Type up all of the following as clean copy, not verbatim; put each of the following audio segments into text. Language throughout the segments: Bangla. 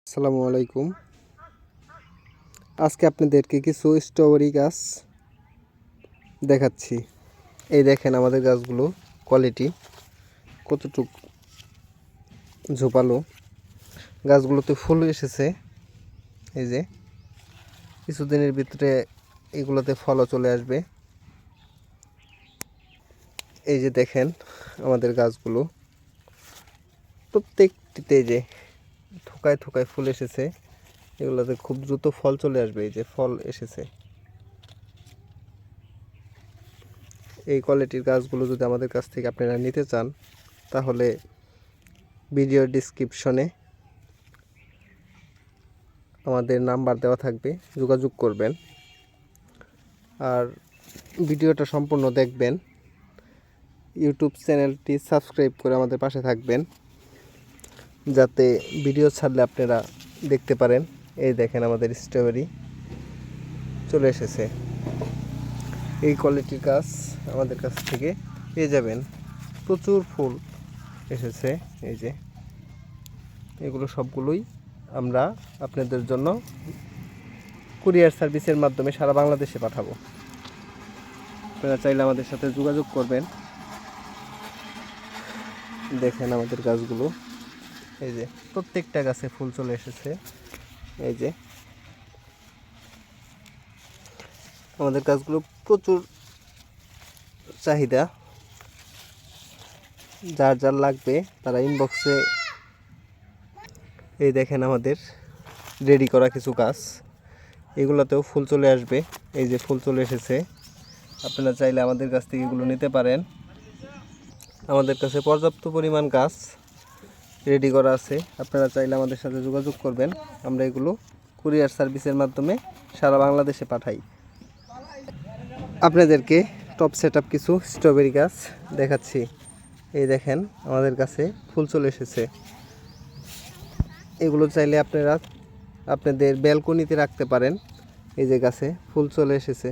আসসালামু আলাইকুম। আজকে আপনাদেরকে কিছু স্ট্রবেরি গাছ দেখাচ্ছি। এই দেখেন আমাদের গাছগুলো কোয়ালিটি কতটুক ঝোপালো। গাছগুলোতে ফুল এসেছে। এই যে কিছুদিনের ভিতরে এগুলোতে ফলও চলে আসবে। এই যে দেখেন আমাদের গাছগুলো প্রত্যেকটিতে যে থোকায় থোকায় ফুল এসেছে। এগুলোতে খুব দ্রুত ফল চলে আসবে। এই যে ফল এসেছে। এই কোয়ালিটির গাছগুলো যদি আমাদের কাছ থেকে আপনারা নিতে চান তাহলে ভিডিওর ডেসক্রিপশনে আমাদের নাম্বার দেওয়া থাকবে, যোগাযোগ করবেন। আর ভিডিওটা সম্পূর্ণ দেখবেন। ইউটিউব চ্যানেলটি সাবস্ক্রাইব করে আমাদের পাশে থাকবেন, যাতে ভিডিও ছাড়লে আপনারা দেখতে পারেন। এই দেখেন আমাদের স্ট্রবেরি চলে এসেছে। এই কোয়ালিটির গাছ আমাদের কাছ থেকে পেয়ে যাবেন। প্রচুর ফুল এসেছে। এই যে এগুলো সবগুলোই আমরা আপনাদের জন্য কুরিয়ার সার্ভিসের মাধ্যমে সারা বাংলাদেশে পাঠাবো। আপনারা চাইলে আমাদের সাথে যোগাযোগ করবেন। দেখেন আমাদের গাছগুলো, এই যে প্রত্যেকটা গাছে ফুল চলে এসেছে। এই যে আমাদের গাছগুলো প্রচুর চাহিদা। যার যার লাগবে তারা ইনবক্সে। এই দেখেন আমাদের রেডি করা কিছু গাছ, এগুলোতেও ফুল চলে আসবে। এই যে ফুল চলে এসেছে। আপনারা চাইলে আমাদের কাছ থেকে এগুলো নিতে পারেন। আমাদের কাছে পর্যাপ্ত পরিমাণ গাছ রেডি করা আছে। আপনারা চাইলে আমাদের সাথে যোগাযোগ করবেন। আমরা এগুলো কুরিয়ার সার্ভিসের মাধ্যমে সারা বাংলাদেশে পাঠাই। আপনাদেরকে টপ সেটআপ কিছু স্ট্রবেরি গাছ দেখাচ্ছি। এই দেখেন আমাদের কাছে ফুল চলে এসেছে। এগুলো চাইলে আপনারা আপনাদের ব্যালকনিতে রাখতে পারেন। এই যে গাছে ফুল চলে এসেছে।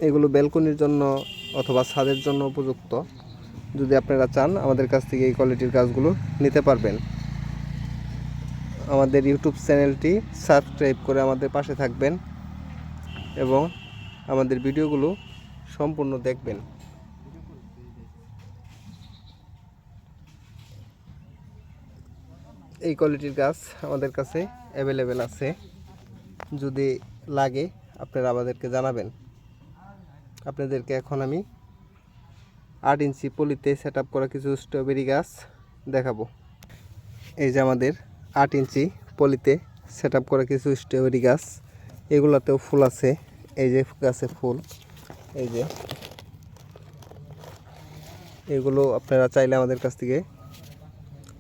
এগুলো ব্যালকনির জন্য অথবা ছাদের জন্য উপযুক্ত। যদি আপনারা চান আমাদের কাছ থেকে এই কোয়ালিটির গাছগুলো নিতে পারবেন। আমাদের ইউটিউব চ্যানেলটি সাবস্ক্রাইব করে আমাদের পাশে থাকবেন এবং আমাদের ভিডিওগুলো সম্পূর্ণ দেখবেন। এই কোয়ালিটির গাছ আমাদের কাছে অ্যাভেলেবেল আছে। যদি লাগে আপনারা আমাদেরকে জানাবেন। আপনাদেরকে এখন আমি 8 ইঞ্চি পলিতে সেট আপ করা কিছু স্ট্রবেরি গাছ দেখাবো। এই যে আমাদের 8 ইঞ্চি পলিতে সেট আপ করা কিছু স্ট্রবেরি গাছ, এগুলোতেও ফুল আছে। এই যে গাছে ফুল। এই যে এগুলো আপনারা চাইলে আমাদের কাছ থেকে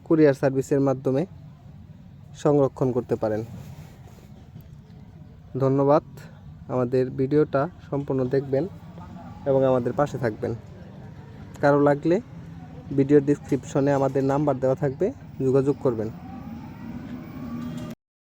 কুরিয়ার সার্ভিসের মাধ্যমে সংরক্ষণ করতে পারেন। ধন্যবাদ। আমাদের ভিডিওটা সম্পূর্ণ দেখবেন এবং আমাদের পাশে থাকবেন। কারো লাগলে ভিডিওর ডেসক্রিপশনে আমাদের নাম্বার দেওয়া থাকবে, যোগাযোগ করবেন।